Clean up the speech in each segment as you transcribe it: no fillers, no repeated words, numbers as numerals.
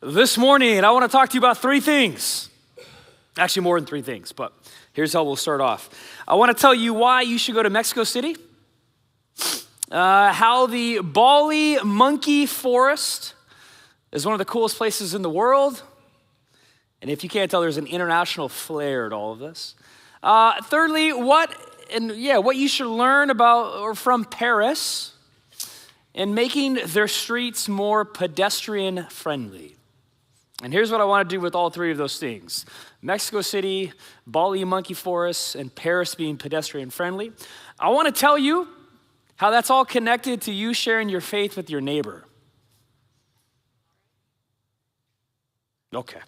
This morning, I want to talk to you about three things. Actually, more than three things, but here's how we'll start off. I want to tell you why you should go to Mexico City, how the Bali monkey forest is one of the coolest places in the world, and if you can't tell, there's an international flair to all of this. Thirdly, what you should learn about or from Paris and making their streets more pedestrian friendly. And here's what I want to do with all three of those things. Mexico City, Bali monkey forest, and Paris being pedestrian friendly. I want to tell you how that's all connected to you sharing your faith with your neighbor. Okay.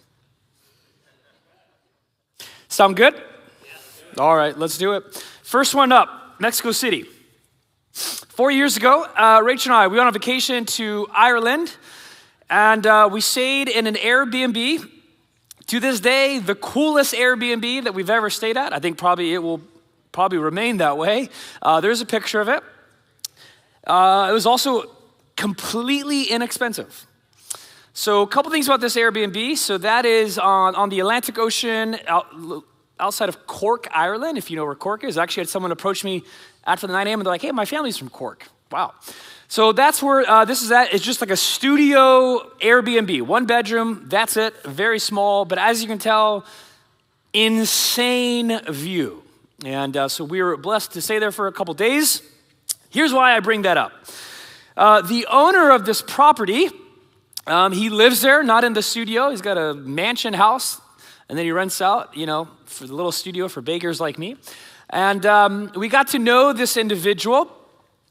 Sound good? All right, let's do it. First one up, Mexico City. 4 years ago, Rachel and I, we went on vacation to Ireland, and we stayed in an Airbnb. To this day, the coolest Airbnb that we've ever stayed at. I think it will remain that way. There's a picture of it. It was also completely inexpensive. So a couple things about this Airbnb. So that is on the Atlantic Ocean outside of Cork, Ireland, if you know where Cork is. I actually had someone approach me after the 9 a.m. and they're like, hey, my family's from Cork. Wow. So that's where this is at. It's just like a studio Airbnb, one bedroom, that's it, very small, but as you can tell, insane view. And so we were blessed to stay there for a couple days. Here's why I bring that up. The owner of this property, he lives there, not in the studio. He's got a mansion house, and then he rents out, for the little studio for bakers like me. And we got to know this individual.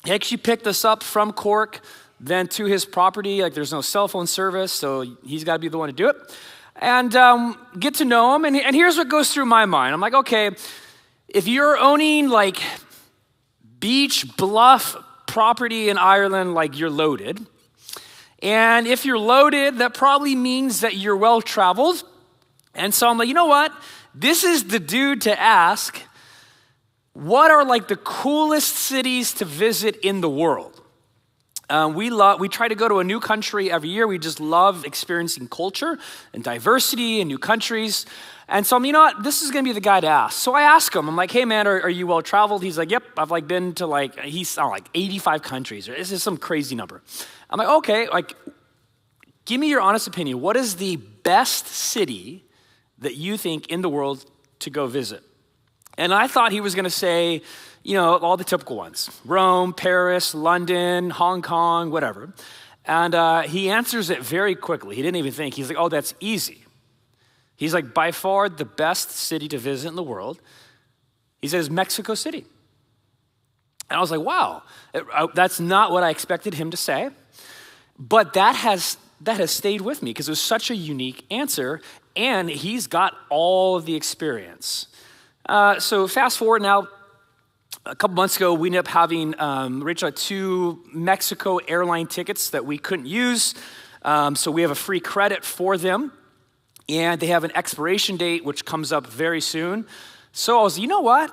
He actually picked us up from Cork, then to his property. Like, there's no cell phone service, so he's got to be the one to do it. And get to know him. And here's what goes through my mind. I'm like, okay, if you're owning like beach bluff property in Ireland, like you're loaded. And if you're loaded, that probably means that you're well-traveled. And so I'm like, you know what? This is the dude to ask. What are like the coolest cities to visit in the world? We try to go to a new country every year. We just love experiencing culture and diversity in new countries. And so I'm, you know what? This is going to be the guy to ask. So I ask him. I'm like, hey man, are you well traveled? He's like, yep. I've been to he's 85 countries. Or this is some crazy number. I'm like, okay. Give me your honest opinion. What is the best city that you think in the world to go visit? And I thought he was going to say, all the typical ones. Rome, Paris, London, Hong Kong, whatever. And he answers it very quickly. He didn't even think. He's like, oh, that's easy. He's like, by far the best city to visit in the world. He says, Mexico City. And I was like, wow, that's not what I expected him to say. But that has stayed with me because it was such a unique answer. And he's got all of the experience. So fast forward now, a couple months ago, we ended up having Rachel had 2 Mexico airline tickets that we couldn't use. So we have a free credit for them. And they have an expiration date, which comes up very soon. So I was, you know what?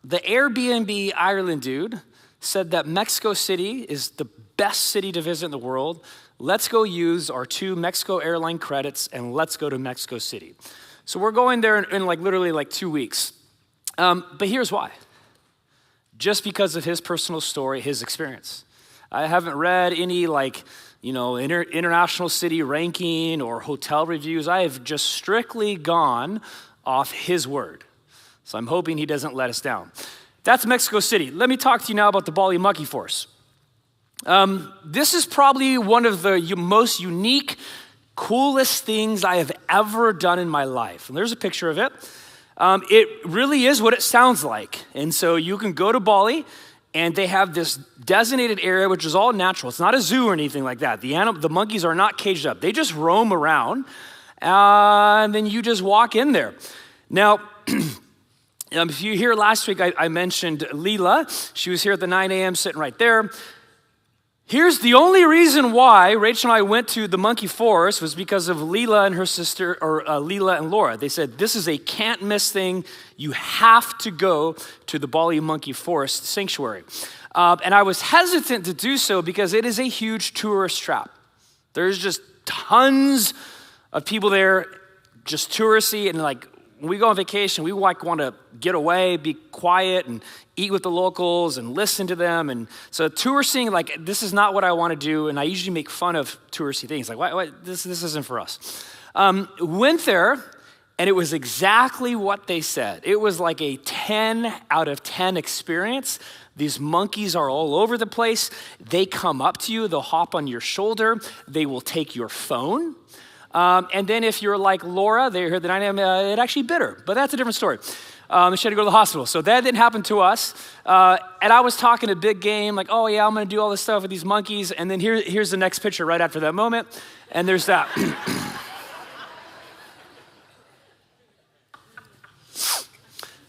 The Airbnb Ireland dude said that Mexico City is the best city to visit in the world. Let's go use our 2 Mexico airline credits and let's go to Mexico City. So we're going there in literally 2 weeks. But here's why. Just because of his personal story, his experience. I haven't read any international city ranking or hotel reviews. I have just strictly gone off his word. So I'm hoping he doesn't let us down. That's Mexico City. Let me talk to you now about the Bali monkey forest. This is probably one of the most unique, coolest things I have ever done in my life. And there's a picture of it. It really is what it sounds like. And so you can go to Bali, and they have this designated area, which is all natural. It's not a zoo or anything like that. The monkeys are not caged up. They just roam around, and then you just walk in there. Now, if you hear last week, I mentioned Leela. She was here at the 9 a.m. sitting right there. Here's the only reason why Rachel and I went to the monkey forest was because of Leela and her sister, or Leela and Laura. They said, this is a can't miss thing. You have to go to the Bali monkey forest sanctuary. And I was hesitant to do so because it is a huge tourist trap. There's just tons of people there, just touristy, and like when we go on vacation, we like want to get away, be quiet, and eat with the locals and listen to them. And so touristing, like this is not what I want to do, and I usually make fun of touristy things. Like, why this isn't for us. Went there, and it was exactly what they said. It was like a 10 out of 10 experience. These monkeys are all over the place. They come up to you, they'll hop on your shoulder, they will take your phone. And then if you're like Laura, they heard that I am, it actually bit her, but that's a different story. She had to go to the hospital. So that didn't happen to us. And I was talking a big game, like, oh yeah, I'm gonna do all this stuff with these monkeys. And then here's the next picture right after that moment. And there's that.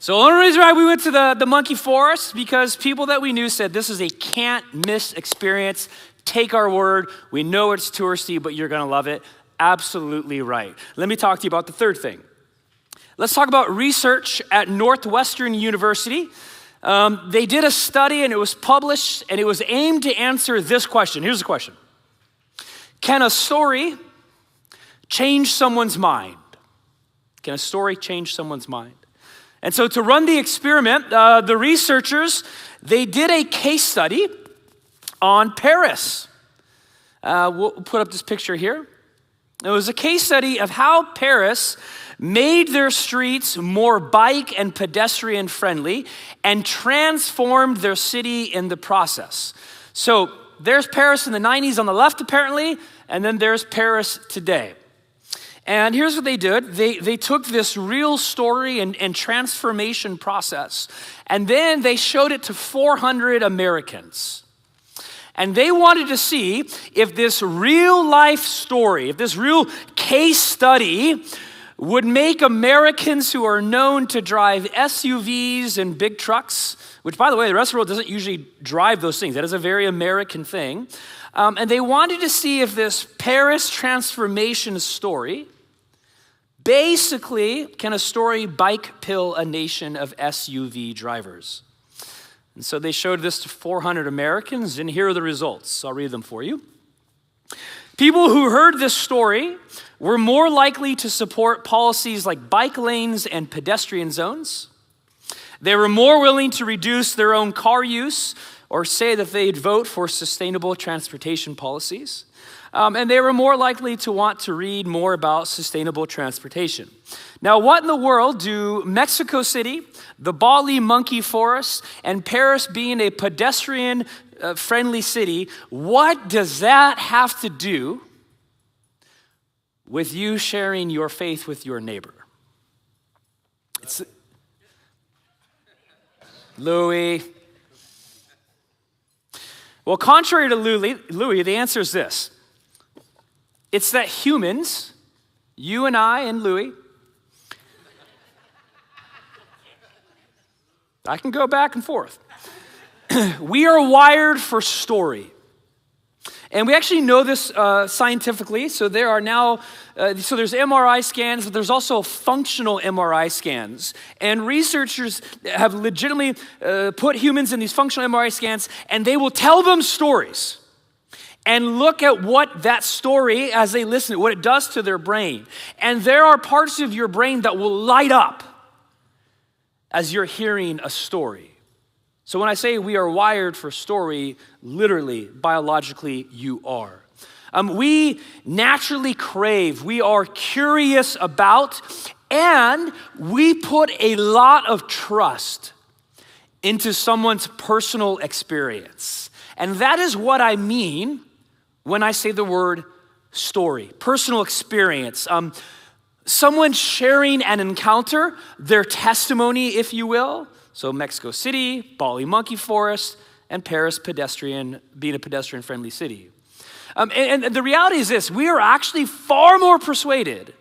So the only reason why we went to the monkey forest, because people that we knew said, this is a can't miss experience. Take our word. We know it's touristy, but you're gonna love it. Absolutely right. Let me talk to you about the third thing. Let's talk about research at Northwestern University. They did a study and it was published and it was aimed to answer this question. Here's the question. Can a story change someone's mind? Can a story change someone's mind? And so to run the experiment, the researchers, they did a case study on Paris. We'll put up this picture here. It was a case study of how Paris made their streets more bike and pedestrian friendly and transformed their city in the process. So there's Paris in the 90s on the left apparently, and then there's Paris today. And here's what they did. They took this real story and transformation process, and then they showed it to 400 Americans. And they wanted to see if this real life story, if this real case study would make Americans who are known to drive SUVs and big trucks, which by the way, the rest of the world doesn't usually drive those things. That is a very American thing. And they wanted to see if this Paris transformation story, basically, can a story bike pill a nation of SUV drivers? And so they showed this to 400 Americans, and here are the results. I'll read them for you. People who heard this story were more likely to support policies like bike lanes and pedestrian zones. They were more willing to reduce their own car use or say that they'd vote for sustainable transportation policies. And they were more likely to want to read more about sustainable transportation. Now, what in the world do Mexico City, the Bali monkey forest, and Paris being a pedestrian-friendly city, what does that have to do with you sharing your faith with your neighbor? Louis. Well, contrary to Louis, the answer is this. It's that humans, you and I and Louis, I can go back and forth. We are wired for story. And we actually know this scientifically. So there are now, so there's MRI scans, but there's also functional MRI scans. And researchers have legitimately put humans in these functional MRI scans, and they will tell them stories. And look at what that story, as they listen, what it does to their brain. And there are parts of your brain that will light up as you're hearing a story. So when I say we are wired for story, literally, biologically, you are. We naturally crave, we are curious about, and we put a lot of trust into someone's personal experience. And that is what I mean when I say the word story, personal experience. Someone sharing an encounter, their testimony, if you will. So Mexico City, Bali monkey forest, and Paris being a pedestrian-friendly city. And the reality is this, we are actually far more persuaded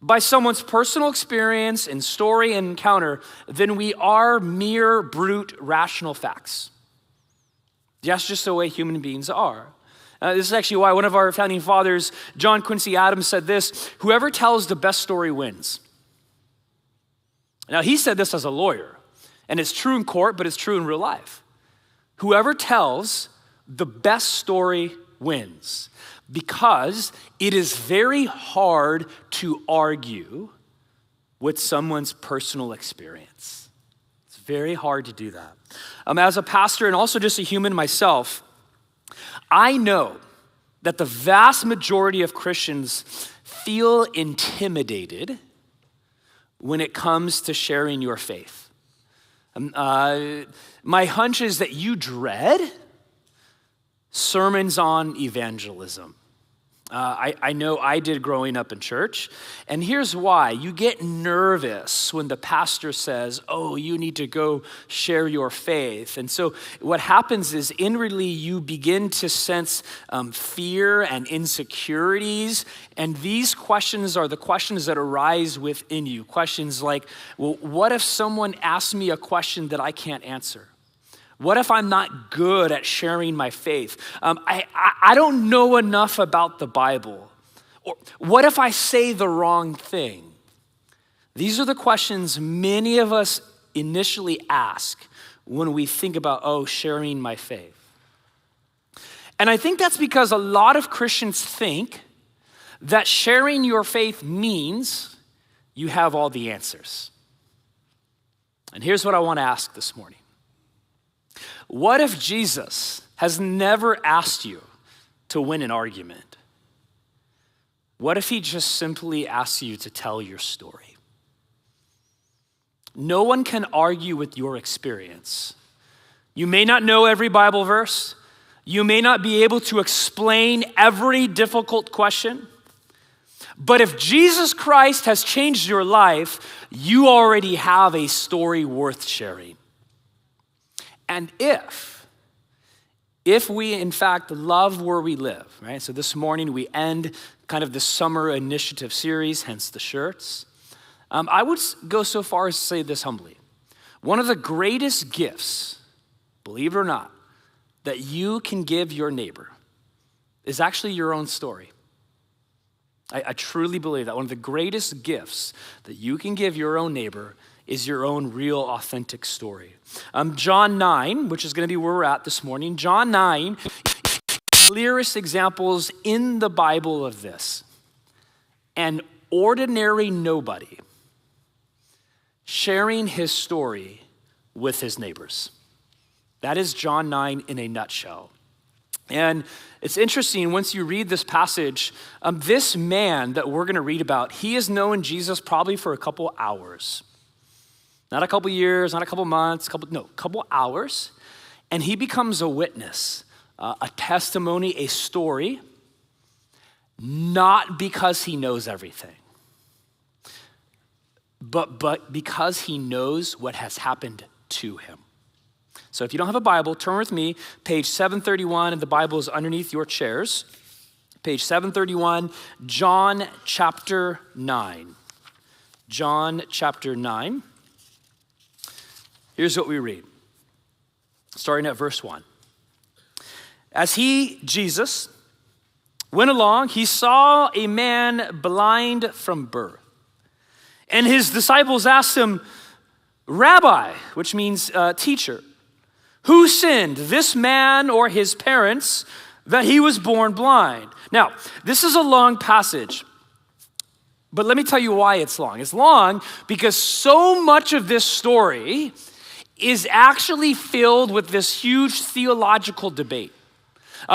by someone's personal experience and story and encounter than we are mere brute rational facts. That's just the way human beings are. This is actually why one of our founding fathers, John Quincy Adams, said this: whoever tells the best story wins. Now, he said this as a lawyer, and it's true in court, but it's true in real life. Whoever tells the best story wins. because it is very hard to argue with someone's personal experience. It's very hard to do that. As a pastor and also just a human myself, I know that the vast majority of Christians feel intimidated when it comes to sharing your faith. My hunch is that you dread sermons on evangelism. I know I did growing up in church, and here's why. You get nervous when the pastor says, oh, you need to go share your faith. And so what happens is inwardly you begin to sense fear and insecurities, and these questions are the questions that arise within you. Questions like, well, what if someone asks me a question that I can't answer? What if I'm not good at sharing my faith? I don't know enough about the Bible. Or what if I say the wrong thing? These are the questions many of us initially ask when we think about, sharing my faith. And I think that's because a lot of Christians think that sharing your faith means you have all the answers. And here's what I want to ask this morning. What if Jesus has never asked you to win an argument? What if he just simply asks you to tell your story? No one can argue with your experience. You may not know every Bible verse. You may not be able to explain every difficult question. But if Jesus Christ has changed your life, you already have a story worth sharing. And if we in fact love where we live, right? So this morning we end kind of the summer initiative series, hence the shirts. I would go so far as to say this humbly. One of the greatest gifts, believe it or not, that you can give your neighbor is actually your own story. I truly believe that one of the greatest gifts that you can give your own neighbor is your own real, authentic story. John 9, which is going to be where we're at this morning, John 9, clearest examples in the Bible of this. An ordinary nobody sharing his story with his neighbors. That is John 9 in a nutshell. And it's interesting, once you read this passage, this man that we're going to read about, he has known Jesus probably for a couple hours. Not a couple years, not a couple months, couple hours. And he becomes a witness, a testimony, a story, not because he knows everything, but because he knows what has happened to him. So if you don't have a Bible, turn with me, page 731, and the Bible is underneath your chairs. Page 731, John chapter 9. John chapter 9. Here's what we read, starting at verse 1. As he, Jesus, went along, he saw a man blind from birth. And his disciples asked him, Rabbi, which means teacher, who sinned, this man or his parents, that he was born blind? Now, this is a long passage, but let me tell you why it's long. It's long because so much of this story is actually filled with this huge theological debate.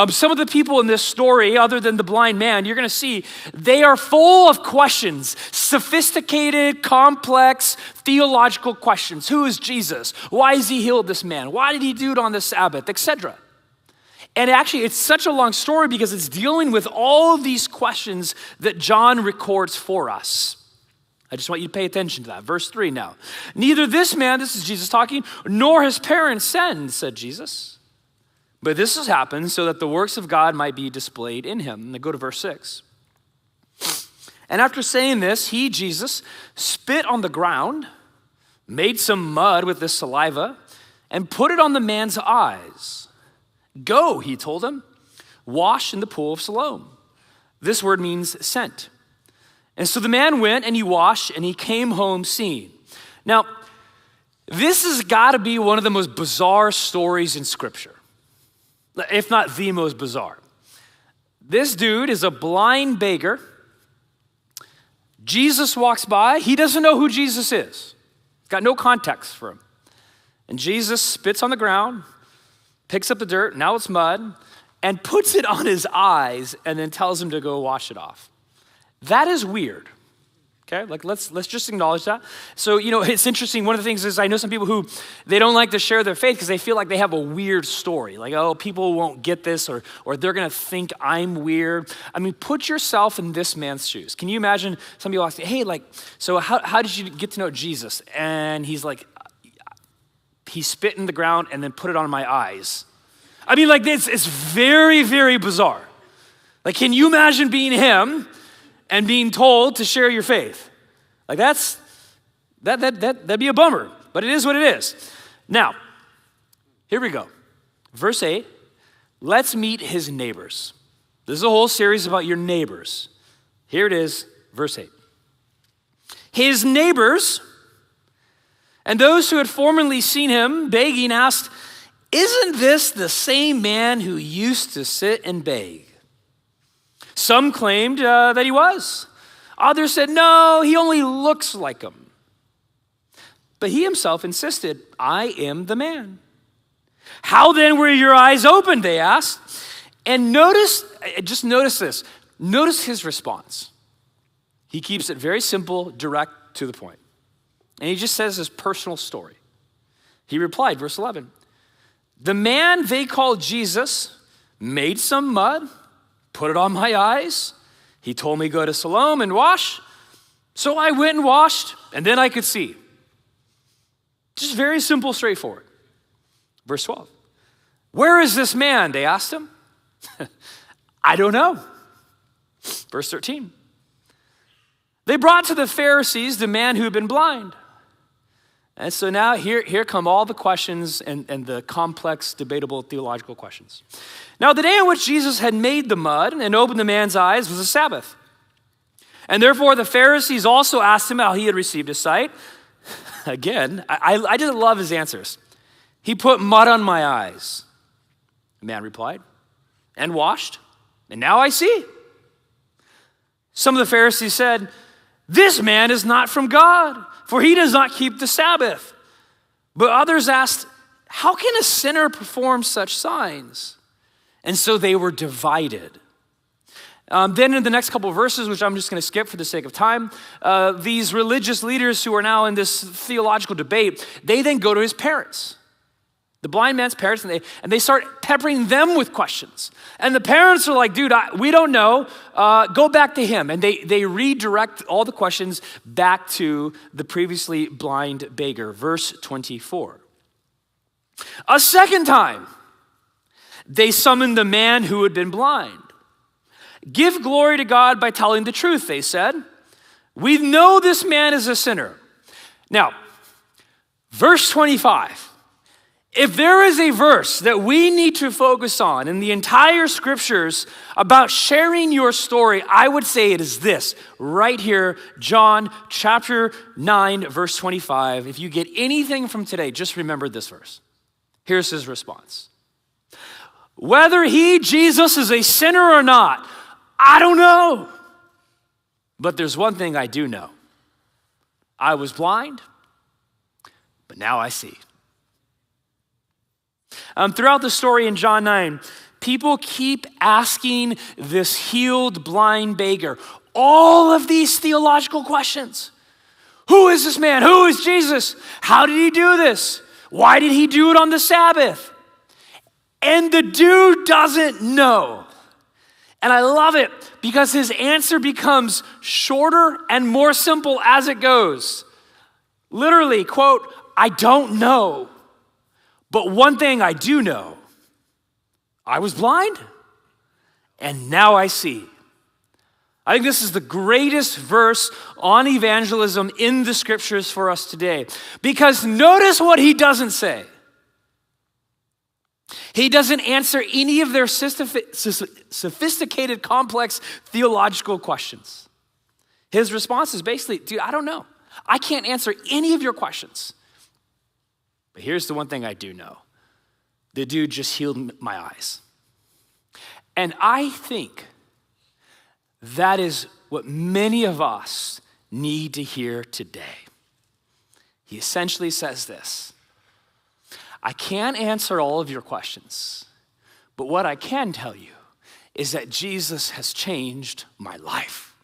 Some of the people in this story, other than the blind man, you're going to see, they are full of questions, sophisticated, complex, theological questions. Who is Jesus? Why has he healed this man? Why did he do it on the Sabbath, etc.? And actually, it's such a long story because it's dealing with all of these questions that John records for us. I just want you to pay attention to that. Verse 3 now. Neither this man, this is Jesus talking, nor his parents sinned, said Jesus. But this has happened so that the works of God might be displayed in him. And then go to verse 6. And after saying this, he, Jesus, spit on the ground, made some mud with his saliva, and put it on the man's eyes. Go, he told him, wash in the pool of Siloam. This word means sent. And so the man went and he washed and he came home seeing. Now, this has got to be one of the most bizarre stories in Scripture, if not the most bizarre. This dude is a blind beggar. Jesus walks by. He doesn't know who Jesus is. He's got no context for him. And Jesus spits on the ground, picks up the dirt, now it's mud, and puts it on his eyes and then tells him to go wash it off. That is weird. Okay, like let's just acknowledge that. So, it's interesting. One of the things is I know some people who, they don't like to share their faith because they feel like they have a weird story. Like, oh, people won't get this or they're going to think I'm weird. I mean, put yourself in this man's shoes. Can you imagine some people asking, hey, so how did you get to know Jesus? And he's like, he spit in the ground and then put it on my eyes. I mean, it's very, very bizarre. Like, can you imagine being him and being told to share your faith? Like that'd be a bummer, but it is what it is. Now, here we go. Verse 8, let's meet his neighbors. This is a whole series about your neighbors. Here it is, verse 8. His neighbors and those who had formerly seen him begging asked, isn't this the same man who used to sit and beg? Some claimed that he was. Others said, no, he only looks like him. But he himself insisted, I am the man. How then were your eyes opened, they asked. And notice this. Notice his response. He keeps it very simple, direct, to the point. And he just says his personal story. He replied, verse 11, the man they called Jesus made some mud, put it on my eyes. He told me go to Siloam and wash. So I went and washed, and then I could see. Just very simple, straightforward. Verse 12. Where is this man? They asked him. I don't know. Verse 13. They brought to the Pharisees the man who had been blind. And so now here come all the questions and the complex, debatable theological questions. Now, the day on which Jesus had made the mud and opened the man's eyes was a Sabbath. And therefore, the Pharisees also asked him how he had received his sight. Again, I just love his answers. He put mud on my eyes, the man replied, and washed, and now I see. Some of the Pharisees said, this man is not from God, for he does not keep the Sabbath. But others asked, how can a sinner perform such signs? And so they were divided. Then in the next couple of verses, which I'm just going to skip for the sake of time, these religious leaders who are now in this theological debate, they then go to his parents, the blind man's parents, and they start peppering them with questions. And the parents are like, dude, we don't know. Go back to him. And they redirect all the questions back to the previously blind beggar. Verse 24. A second time, they summoned the man who had been blind. Give glory to God by telling the truth, they said. We know this man is a sinner. Now, verse 25. If there is a verse that we need to focus on in the entire scriptures about sharing your story, I would say it is this, right here, John chapter 9, verse 25. If you get anything from today, just remember this verse. Here's his response. Whether he, Jesus, is a sinner or not, I don't know. But there's one thing I do know. I was blind, but now I see. Throughout the story in John 9, people keep asking this healed blind beggar all of these theological questions. Who is this man? Who is Jesus? How did he do this? Why did he do it on the Sabbath? And the dude doesn't know. And I love it because his answer becomes shorter and more simple as it goes. Literally, quote, I don't know. But one thing I do know, I was blind and now I see. I think this is the greatest verse on evangelism in the scriptures for us today. Because notice what he doesn't say. He doesn't answer any of their sophisticated, complex theological questions. His response is basically, dude, I don't know. I can't answer any of your questions. But here's the one thing I do know. The dude just healed my eyes. And I think That is what many of us need to hear today. He essentially says this: I can't answer all of your questions, but what I can tell you is that Jesus has changed my life.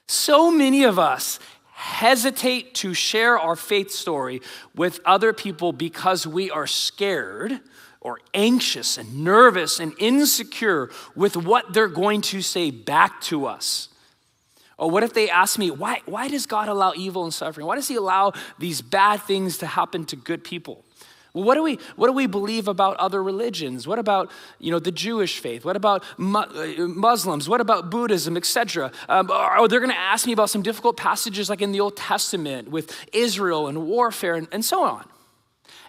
So many of us hesitate to share our faith story with other people because we are scared or anxious and nervous and insecure with what they're going to say back to us. Or what if they ask me, why does God allow evil and suffering? Why does he allow these bad things to happen to good people? Well, what do we believe about other religions? What about, the Jewish faith? What about Muslims? What about Buddhism, etc.? Or they're going to ask me about some difficult passages like in the Old Testament with Israel and warfare and so on.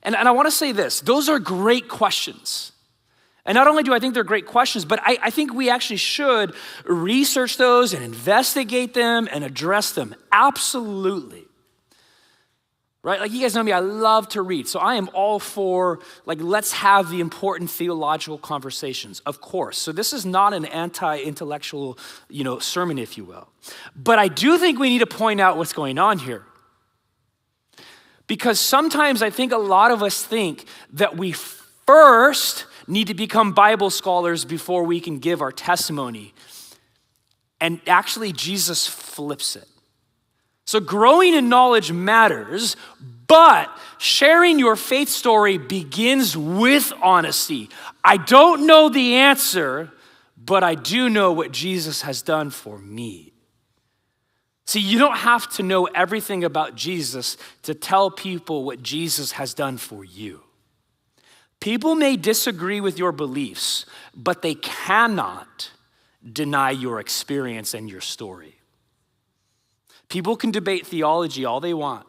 And I want to say this: those are great questions. And not only do I think they're great questions, but I think we actually should research those and investigate them and address them. Absolutely. Right? Like, you guys know me, I love to read. So I am all for, let's have the important theological conversations, of course. So this is not an anti-intellectual, sermon, if you will. But I do think we need to point out what's going on here. Because sometimes I think a lot of us think that we first need to become Bible scholars before we can give our testimony. And actually, Jesus flips it. So growing in knowledge matters, but sharing your faith story begins with honesty. I don't know the answer, but I do know what Jesus has done for me. See, you don't have to know everything about Jesus to tell people what Jesus has done for you. People may disagree with your beliefs, but they cannot deny your experience and your story. People can debate theology all they want,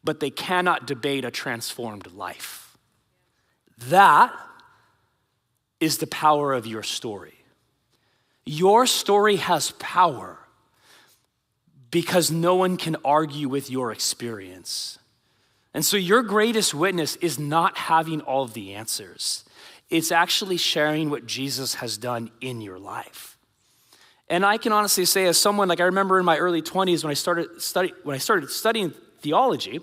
but they cannot debate a transformed life. That is the power of your story. Your story has power because no one can argue with your experience. And so your greatest witness is not having all of the answers. It's actually sharing what Jesus has done in your life. And I can honestly say, as someone, I remember in my early 20s when I started studying theology,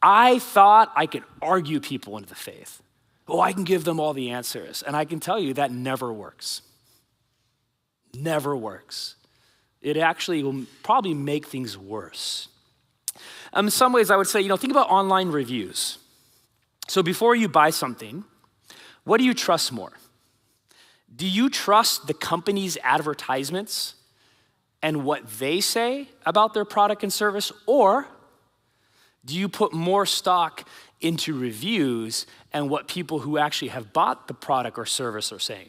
I thought I could argue people into the faith. Oh, I can give them all the answers. And I can tell you that never works. Never works. It actually will probably make things worse. In some ways, I would say, think about online reviews. So before you buy something, what do you trust more? Do you trust the company's advertisements and what they say about their product and service? Or do you put more stock into reviews and what people who actually have bought the product or service are saying?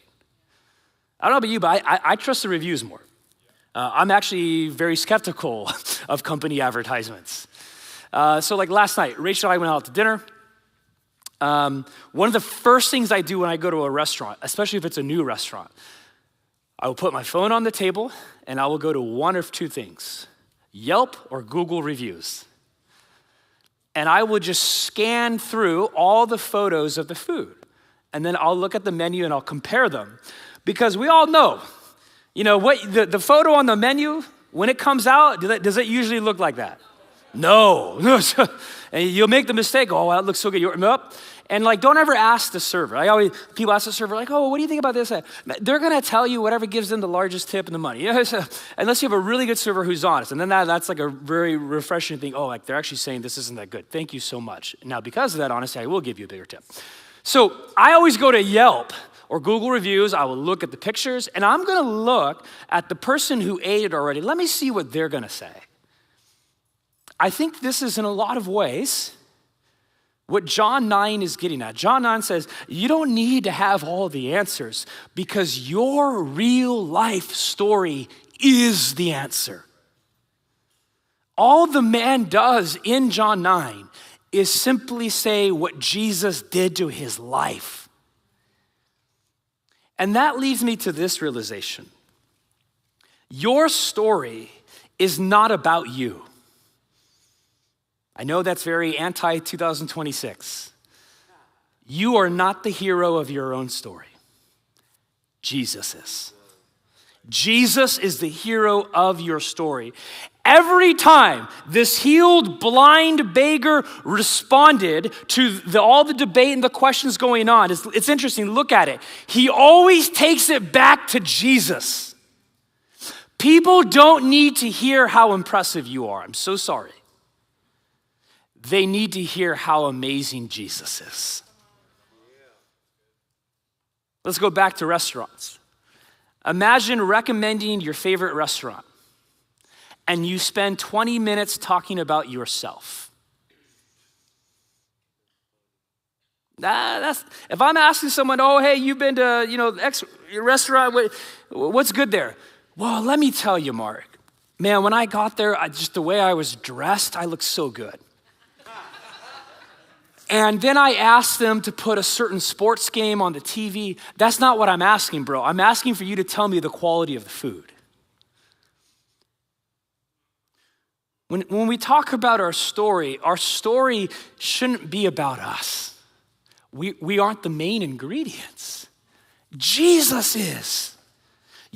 I don't know about you, but I trust the reviews more. I'm actually very skeptical of company advertisements. So last night, Rachel and I went out to dinner. One of the first things I do when I go to a restaurant, especially if it's a new restaurant, I will put my phone on the table and I will go to one of two things: Yelp or Google reviews. And I will just scan through all the photos of the food. And then I'll look at the menu and I'll compare them. Because we all know, what the photo on the menu, when it comes out, does it usually look like that? No. And you'll make the mistake, oh, that looks so good. Nope. And don't ever ask the server. People ask the server, oh, what do you think about this? They're gonna tell you whatever gives them the largest tip and the money. Unless you have a really good server who's honest. And then that's a very refreshing thing. Oh, they're actually saying this isn't that good. Thank you so much. Now, because of that honesty, I will give you a bigger tip. So I always go to Yelp or Google reviews. I will look at the pictures and I'm gonna look at the person who ate it already. Let me see what they're gonna say. I think this is in a lot of ways what John 9 is getting at. John 9 says, you don't need to have all the answers because your real life story is the answer. All the man does in John 9 is simply say what Jesus did to his life. And that leads me to this realization. Your story is not about you. I know that's very anti-2026. You are not the hero of your own story. Jesus is. Jesus is the hero of your story. Every time this healed blind beggar responded to all the debate and the questions going on, it's interesting, look at it. He always takes it back to Jesus. People don't need to hear how impressive you are. I'm so sorry. They need to hear how amazing Jesus is. Let's go back to restaurants. Imagine recommending your favorite restaurant and you spend 20 minutes talking about yourself. If I'm asking someone, oh, hey, you've been to, X restaurant, what's good there? Well, let me tell you, Mark. Man, when I got there, just the way I was dressed, I looked so good. And then I asked them to put a certain sports game on the TV. That's not what I'm asking, bro. I'm asking for you to tell me the quality of the food. When we talk about our story shouldn't be about us. We aren't the main ingredients. Jesus is.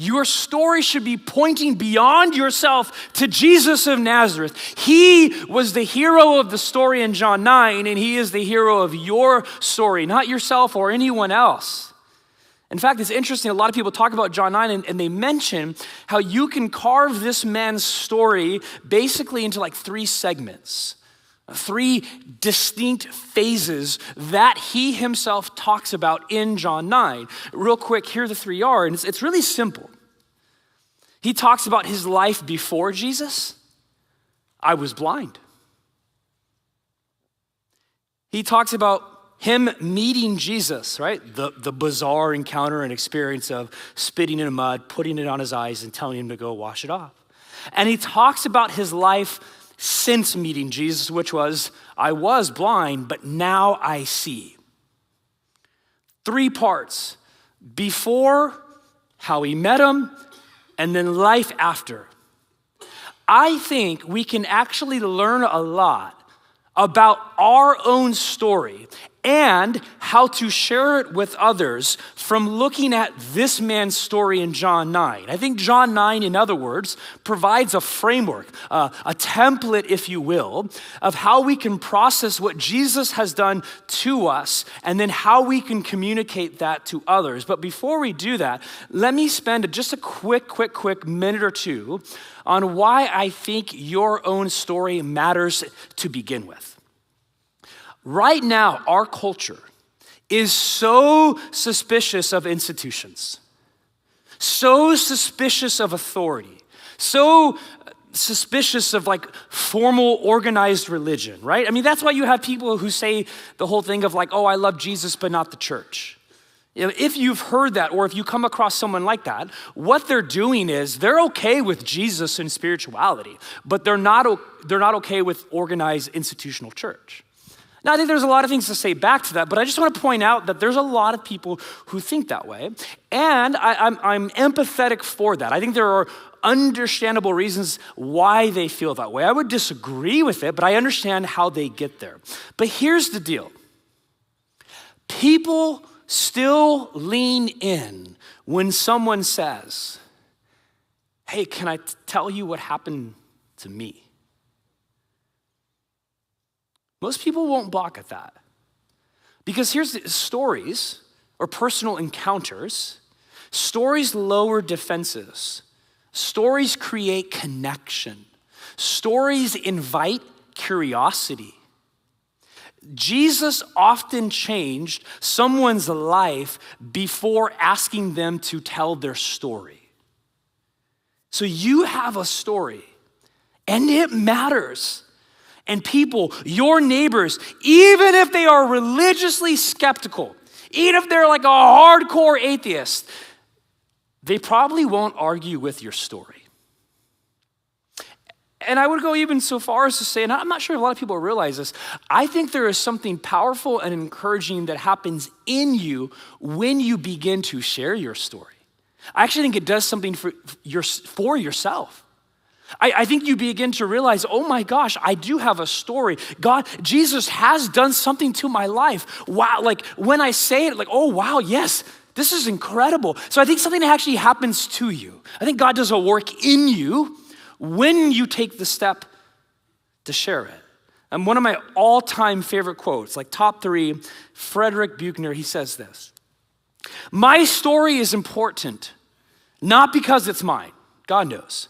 Your story should be pointing beyond yourself to Jesus of Nazareth. He was the hero of the story in John 9, and he is the hero of your story, not yourself or anyone else. In fact, it's interesting, a lot of people talk about John 9 and they mention how you can carve this man's story basically into like 3 segments, 3 distinct phases that he himself talks about in John 9. Real quick, here the 3 are, and it's really simple. He talks about his life before Jesus. I was blind. He talks about him meeting Jesus, right? The bizarre encounter and experience of spitting in the mud, putting it on his eyes, and telling him to go wash it off. And he talks about his life since meeting Jesus, which was, I was blind, but now I see. 3 parts. Before, how he met him, and then life after. I think we can actually learn a lot about our own story and how to share it with others from looking at this man's story in John 9. I think John 9, in other words, provides a framework, a template, if you will, of how we can process what Jesus has done to us and then how we can communicate that to others. But before we do that, let me spend just a quick minute or two on why I think your own story matters to begin with. Right now, our culture is so suspicious of institutions, so suspicious of authority, so suspicious of like formal organized religion, right? I mean, that's why you have people who say the whole thing of like, oh, I love Jesus, but not the church. If you've heard that, or if you come across someone like that, what they're doing is they're okay with Jesus and spirituality, but they're not okay with organized institutional church. Now, I think there's a lot of things to say back to that, but I just want to point out that there's a lot of people who think that way, and I'm empathetic for that. I think there are understandable reasons why they feel that way. I would disagree with it, but I understand how they get there. But here's the deal. People still lean in when someone says, hey, can I tell you what happened to me? Most people won't balk at that. Because here's the stories or personal encounters. Stories lower defenses. Stories create connection. Stories invite curiosity. Jesus often changed someone's life before asking them to tell their story. So you have a story, and it matters. And people, your neighbors, even if they are religiously skeptical, even if they're like a hardcore atheist, they probably won't argue with your story. And I would go even so far as to say, and I'm not sure if a lot of people realize this, I think there is something powerful and encouraging that happens in you when you begin to share your story. I actually think it does something for yourself. I think you begin to realize, oh my gosh, I do have a story. Jesus has done something to my life. Wow, like when I say it, like, oh wow, yes, This is incredible. So I think something actually happens to you. I think God does a work in you when you take the step to share it. And one of my all-time favorite quotes, like top 3, Frederick Buechner, he says this: "My story is important, not because it's mine, God knows,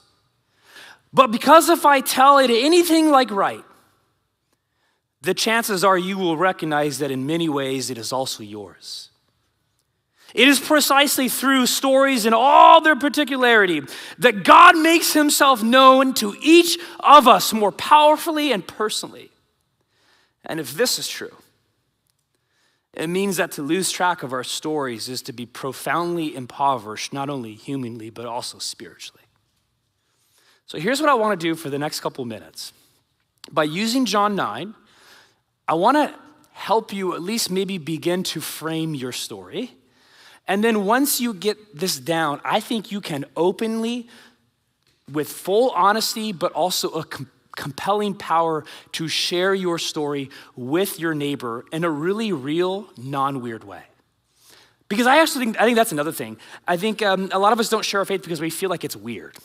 but because if I tell it anything like right, the chances are you will recognize that in many ways it is also yours. It is precisely through stories in all their particularity that God makes himself known to each of us more powerfully and personally. And if this is true, it means that to lose track of our stories is to be profoundly impoverished, not only humanly, but also spiritually." So here's what I want to do for the next couple minutes. By using John 9, I want to help you at least maybe begin to frame your story. And then once you get this down, I think you can openly, with full honesty, but also a compelling power to share your story with your neighbor in a really real, non-weird way. Because I think that's another thing. I think a lot of us don't share our faith because we feel like it's weird,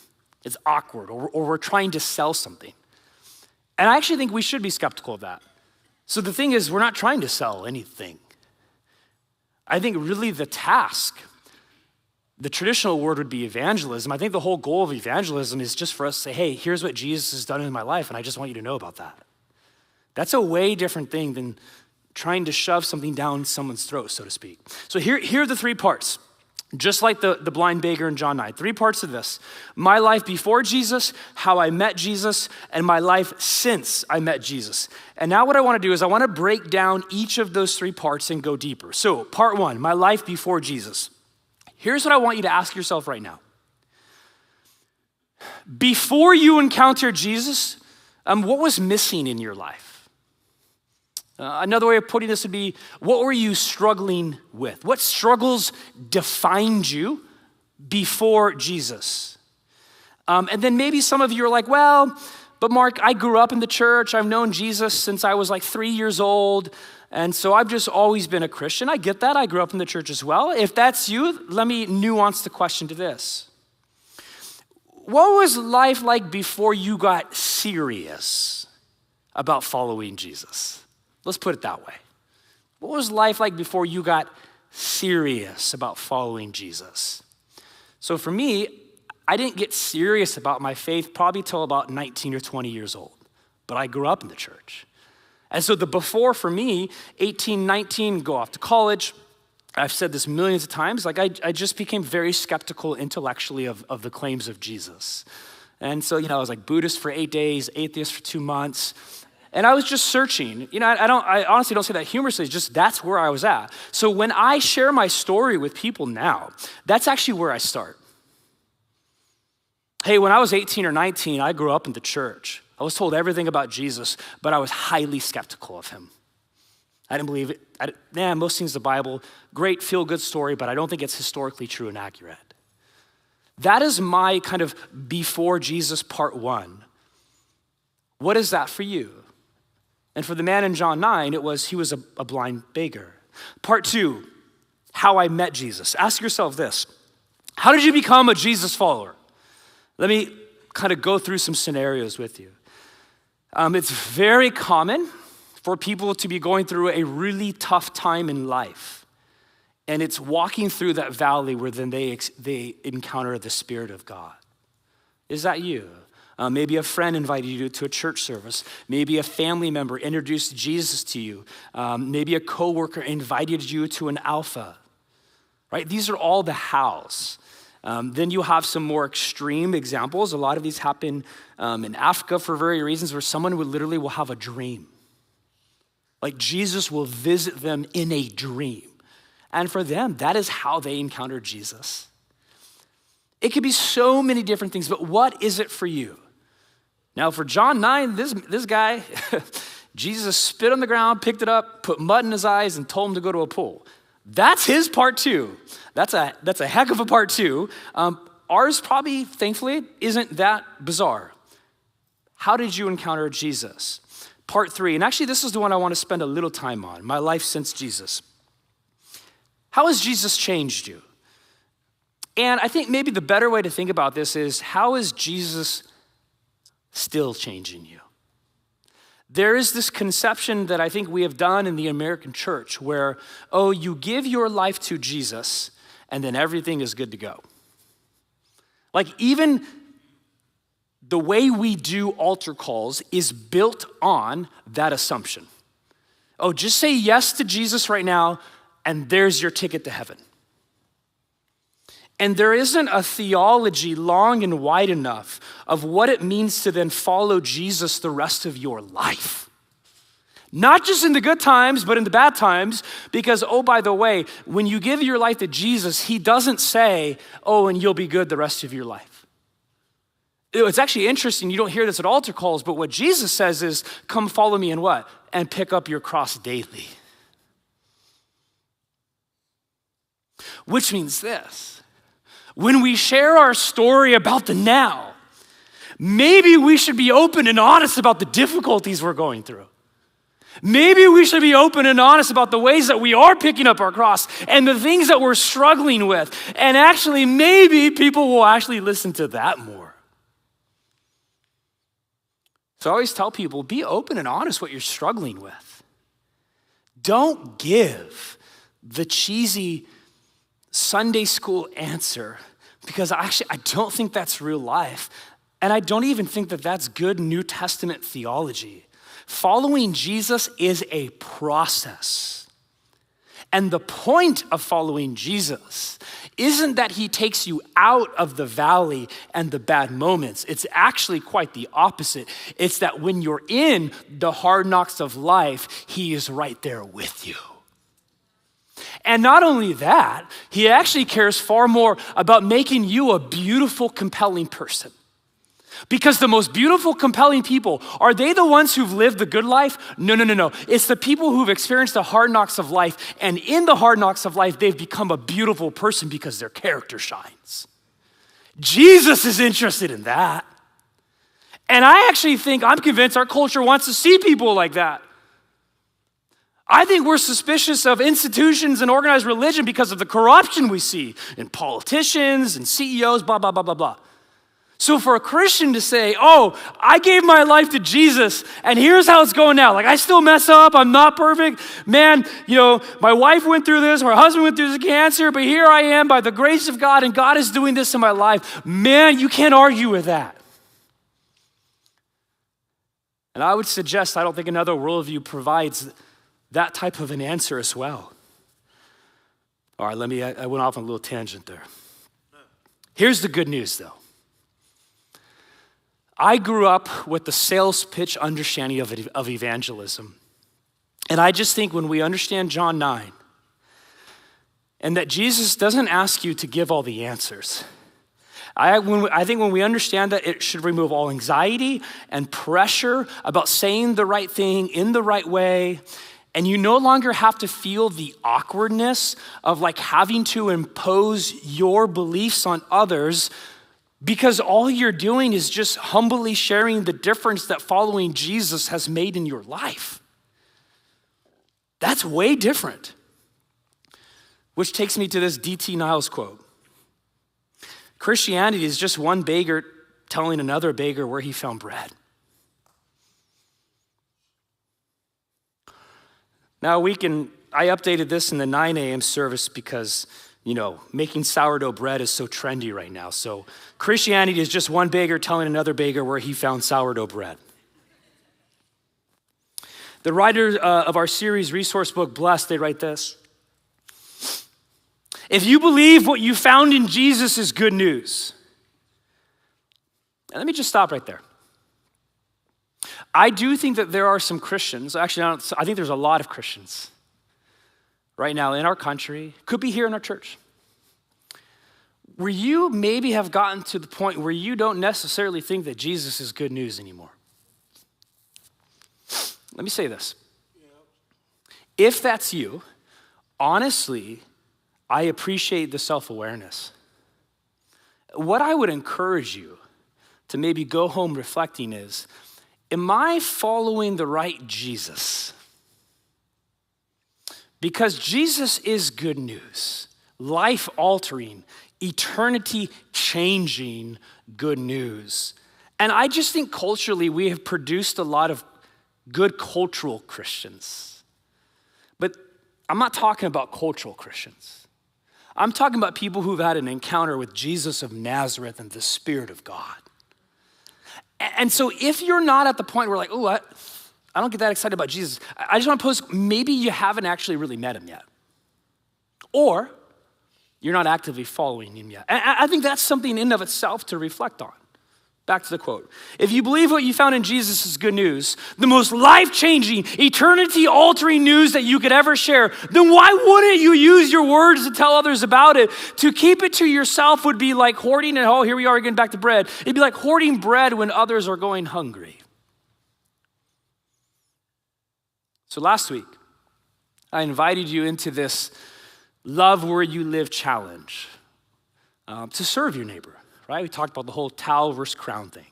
it's awkward, or we're trying to sell something. And I actually think we should be skeptical of that. So the thing is, we're not trying to sell anything. I think really the task, the traditional word would be evangelism. I think the whole goal of evangelism is just for us to say, hey, here's what Jesus has done in my life, and I just want you to know about that. That's a way different thing than trying to shove something down someone's throat, so to speak. So here are the 3 parts, just like the blind beggar in John 9. 3 parts of this: my life before Jesus, how I met Jesus, and my life since I met Jesus. And now what I want to do is I want to break down each of those 3 parts and go deeper. So part 1, my life before Jesus. Here's what I want you to ask yourself right now. Before you encountered Jesus, what was missing in your life? Another way of putting this would be, what were you struggling with? What struggles defined you before Jesus? And then maybe some of you are like, well, but Mark, I grew up in the church. I've known Jesus since I was like 3 years old. And so I've just always been a Christian. I get that. I grew up in the church as well. If that's you, let me nuance the question to this. What was life like before you got serious about following Jesus? Let's put it that way. What was life like before you got serious about following Jesus? So for me, I didn't get serious about my faith probably till about 19 or 20 years old, but I grew up in the church. And so the before for me, 18, 19, go off to college. I've said this millions of times, like I just became very skeptical intellectually of the claims of Jesus. And so, I was like Buddhist for 8 days, atheist for 2 months. And I was just searching. I honestly don't say that humorously, it's just that's where I was at. So when I share my story with people now, that's actually where I start. Hey, when I was 18 or 19, I grew up in the church. I was told everything about Jesus, but I was highly skeptical of him. I didn't believe it. Most things in the Bible, great feel-good story, but I don't think it's historically true and accurate. That is my kind of before Jesus part 1. What is that for you? And for the man in John 9, he was a blind beggar. Part 2, how I met Jesus. Ask yourself this: how did you become a Jesus follower? Let me kind of go through some scenarios with you. It's very common for people to be going through a really tough time in life. And it's walking through that valley where then they encounter the Spirit of God. Is that you? Maybe a friend invited you to a church service. Maybe a family member introduced Jesus to you. Maybe a coworker invited you to an alpha, right? These are all the hows. Then you have some more extreme examples. A lot of these happen in Africa for various reasons, where someone will have a dream. Like Jesus will visit them in a dream. And for them, that is how they encounter Jesus. It could be so many different things, but what is it for you? Now for John 9, this guy, Jesus spit on the ground, picked it up, put mud in his eyes, and told him to go to a pool. That's his part 2. That's a heck of a part 2. Ours probably, thankfully, isn't that bizarre. How did you encounter Jesus? Part 3, and actually this is the one I want to spend a little time on, my life since Jesus. How has Jesus changed you? And I think maybe the better way to think about this is, how is Jesus still changing you? There is this conception that I think we have done in the American church where, oh, you give your life to Jesus and then everything is good to go. Like even the way we do altar calls is built on that assumption. Oh, just say yes to Jesus right now and there's your ticket to heaven. And there isn't a theology long and wide enough of what it means to then follow Jesus the rest of your life. Not just in the good times, but in the bad times, because, oh, by the way, when you give your life to Jesus, he doesn't say, oh, and you'll be good the rest of your life. It's actually interesting, you don't hear this at altar calls, but what Jesus says is, come follow me and what? And pick up your cross daily. Which means this. When we share our story about the now, maybe we should be open and honest about the difficulties we're going through. Maybe we should be open and honest about the ways that we are picking up our cross and the things that we're struggling with. And actually, maybe people will actually listen to that more. So I always tell people, be open and honest what you're struggling with. Don't give the cheesy Sunday school answer, because I don't think that's real life. And I don't even think that that's good New Testament theology. Following Jesus is a process. And the point of following Jesus isn't that he takes you out of the valley and the bad moments. It's actually quite the opposite. It's that when you're in the hard knocks of life, he is right there with you. And not only that, he actually cares far more about making you a beautiful, compelling person. Because the most beautiful, compelling people, are they the ones who've lived the good life? No. It's the people who've experienced the hard knocks of life, and in the hard knocks of life, they've become a beautiful person because their character shines. Jesus is interested in that. And I actually think, I'm convinced our culture wants to see people like that. I think we're suspicious of institutions and organized religion because of the corruption we see in politicians and CEOs, blah, blah, blah, blah, blah. So for a Christian to say, oh, I gave my life to Jesus and here's how it's going now. Like, I still mess up, I'm not perfect. Man, my wife went through this, my husband went through this cancer, but here I am by the grace of God and God is doing this in my life. Man, you can't argue with that. And I would suggest, I don't think another worldview provides that type of an answer as well. All right, I went off on a little tangent there. Here's the good news though. I grew up with the sales pitch understanding of evangelism. And I just think when we understand John 9, and that Jesus doesn't ask you to give all the answers. I think when we understand that, it should remove all anxiety and pressure about saying the right thing in the right way. And you no longer have to feel the awkwardness of like having to impose your beliefs on others, because all you're doing is just humbly sharing the difference that following Jesus has made in your life. That's way different. Which takes me to this D.T. Niles quote. Christianity is just one beggar telling another beggar where he found bread. Now I updated this in the 9 a.m. service because, making sourdough bread is so trendy right now. So Christianity is just one beggar telling another beggar where he found sourdough bread. The writer of our series resource book, Blessed, they write this. If you believe what you found in Jesus is good news. And let me just stop right there. I do think that there are some Christians, actually, I think there's a lot of Christians right now in our country, could be here in our church, where you maybe have gotten to the point where you don't necessarily think that Jesus is good news anymore. Let me say this. If that's you, honestly, I appreciate the self-awareness. What I would encourage you to maybe go home reflecting is, am I following the right Jesus? Because Jesus is good news, life-altering, eternity-changing good news. And I just think culturally we have produced a lot of good cultural Christians. But I'm not talking about cultural Christians. I'm talking about people who've had an encounter with Jesus of Nazareth and the Spirit of God. And so if you're not at the point where like, oh, I don't get that excited about Jesus, I just want to pose, maybe you haven't actually really met him yet. Or you're not actively following him yet. And I think that's something in and of itself to reflect on. Back to the quote. If you believe what you found in Jesus is good news, the most life-changing, eternity-altering news that you could ever share, then why wouldn't you use your words to tell others about it? To keep it to yourself would be like hoarding, and oh, here we are again back to bread. It'd be like hoarding bread when others are going hungry. So last week, I invited you into this Love Where You Live challenge to serve your neighbor. Right? We talked about the whole towel versus crown thing.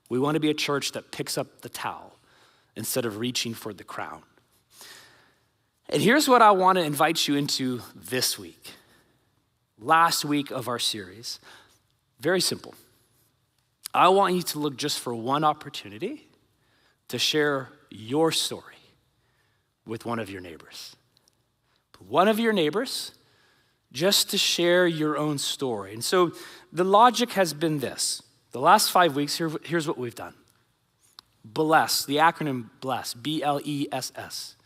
We want to be a church that picks up the towel instead of reaching for the crown. And here's what I want to invite you into this week. Last week of our series. Very simple. I want you to look just for one opportunity to share your story with one of your neighbors. One of your neighbors, just to share your own story. And so the logic has been this. The last 5 weeks, here's what we've done. Bless, the acronym BLESS, B-L-E-S-S.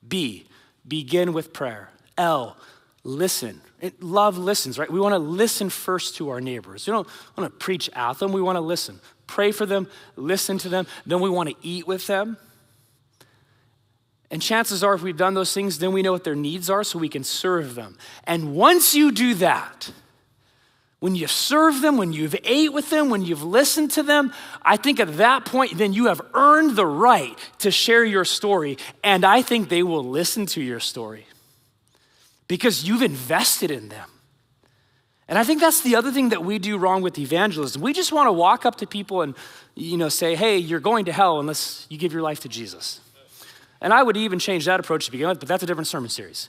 B, begin with prayer. L, listen. Love listens, right? We want to listen first to our neighbors. We don't want to preach at them. We want to listen. Pray for them, listen to them. Then we want to eat with them. And chances are if we've done those things, then we know what their needs are so we can serve them. And once you do that, when you serve them, when you've ate with them, when you've listened to them, I think at that point, then you have earned the right to share your story. And I think they will listen to your story because you've invested in them. And I think that's the other thing that we do wrong with evangelism. We just want to walk up to people and, say, hey, you're going to hell unless you give your life to Jesus. And I would even change that approach to begin with, but that's a different sermon series.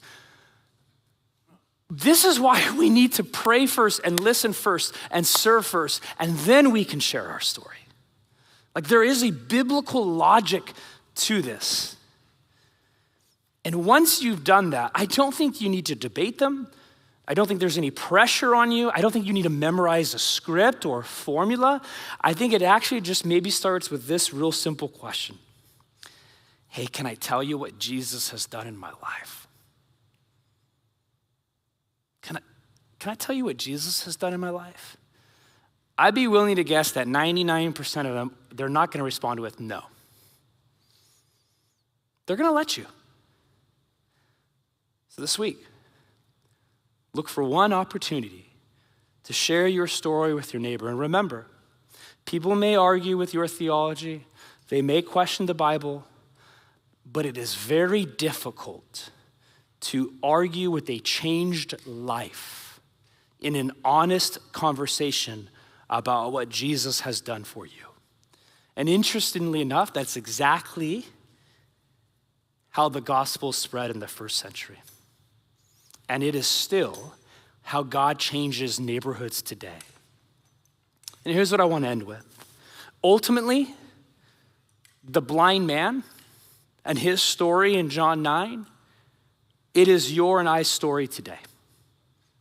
This is why we need to pray first and listen first and serve first, and then we can share our story. Like there is a biblical logic to this. And once you've done that, I don't think you need to debate them. I don't think there's any pressure on you. I don't think you need to memorize a script or a formula. I think it actually just maybe starts with this real simple question. Hey, can I tell you what Jesus has done in my life? Can I tell you what Jesus has done in my life? I'd be willing to guess that 99% of them, they're not going to respond with no. They're going to let you. So this week, look for one opportunity to share your story with your neighbor. And remember, people may argue with your theology. They may question the Bible. But it is very difficult to argue with a changed life in an honest conversation about what Jesus has done for you. And interestingly enough, that's exactly how the gospel spread in the first century. And it is still how God changes neighborhoods today. And here's what I want to end with. Ultimately, the blind man and his story in John 9, it is your and I's story today.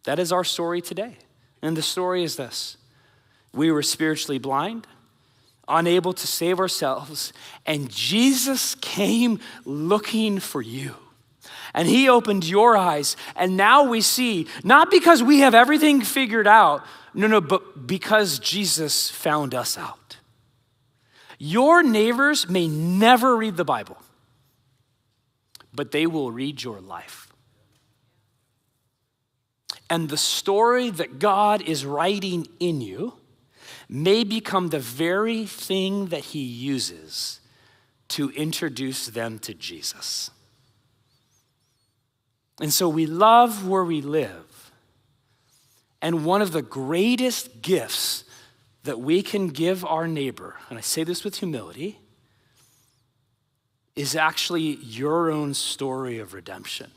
That is our story today. And the story is this. We were spiritually blind, unable to save ourselves, and Jesus came looking for you. And he opened your eyes, and now we see, not because we have everything figured out, but because Jesus found us out. Your neighbors may never read the Bible, but they will read your life. And the story that God is writing in you may become the very thing that he uses to introduce them to Jesus. And so we love where we live. And one of the greatest gifts that we can give our neighbor, and I say this with humility, is actually your own story of redemption.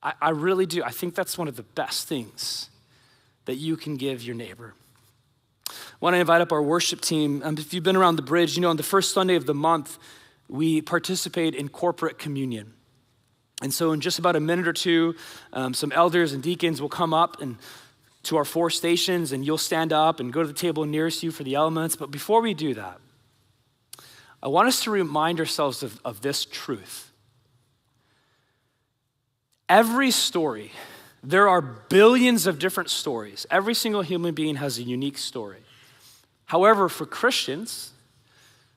I really do. I think that's one of the best things that you can give your neighbor. I want to invite up our worship team. If you've been around the bridge, on the first Sunday of the month, we participate in corporate communion. And so in just about a minute or two, some elders and deacons will come up and to our 4 stations, and you'll stand up and go to the table nearest you for the elements. But before we do that, I want us to remind ourselves of this truth. Every story, there are billions of different stories. Every single human being has a unique story. However, for Christians,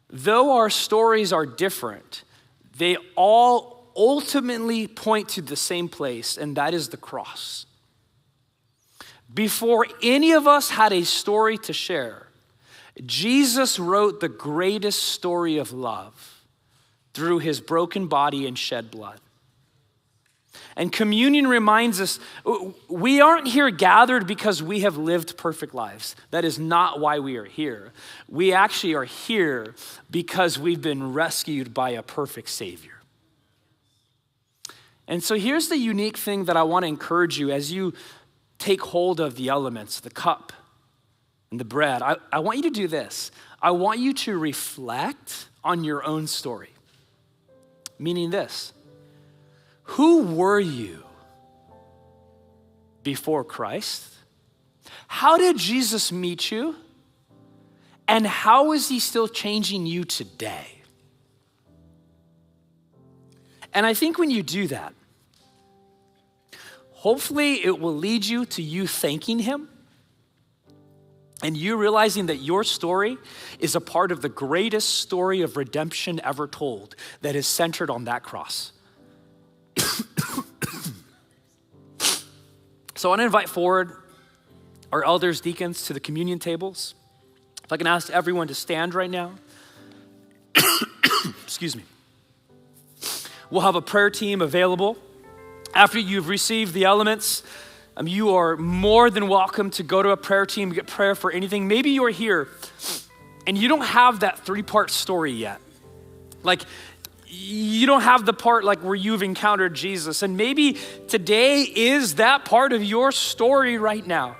though our stories are different, they all ultimately point to the same place, and that is the cross. Before any of us had a story to share, Jesus wrote the greatest story of love through his broken body and shed blood. And communion reminds us, we aren't here gathered because we have lived perfect lives. That is not why we are here. We actually are here because we've been rescued by a perfect Savior. And so here's the unique thing that I want to encourage you as you take hold of the elements, the cup and the bread. I want you to do this. I want you to reflect on your own story. Meaning this. Who were you before Christ? How did Jesus meet you? And how is he still changing you today? And I think when you do that, hopefully it will lead you to you thanking him and you realizing that your story is a part of the greatest story of redemption ever told that is centered on that cross. So I want to invite forward our elders, deacons to the communion tables. If I can ask everyone to stand right now. Excuse me. We'll have a prayer team available. After you've received the elements, you are more than welcome to go to a prayer team, get prayer for anything. Maybe you're here and you don't have that 3-part story yet. Like, you don't have the part like where you've encountered Jesus. And maybe today is that part of your story right now.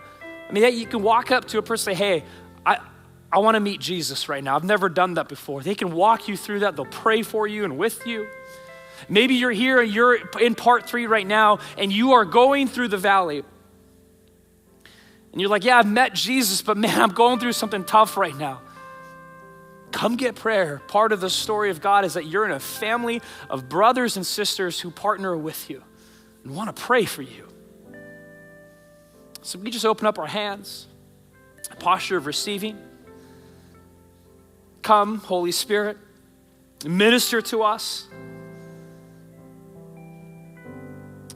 I mean, that you can walk up to a person and say, hey, I want to meet Jesus right now. I've never done that before. They can walk you through that. They'll pray for you and with you. Maybe you're here and you're in part 3 right now and you are going through the valley. And you're like, yeah, I've met Jesus, but man, I'm going through something tough right now. Come get prayer. Part of the story of God is that you're in a family of brothers and sisters who partner with you and want to pray for you. So we just open up our hands, a posture of receiving. Come, Holy Spirit, minister to us.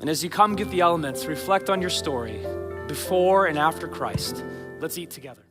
And as you come get the elements, reflect on your story before and after Christ. Let's eat together.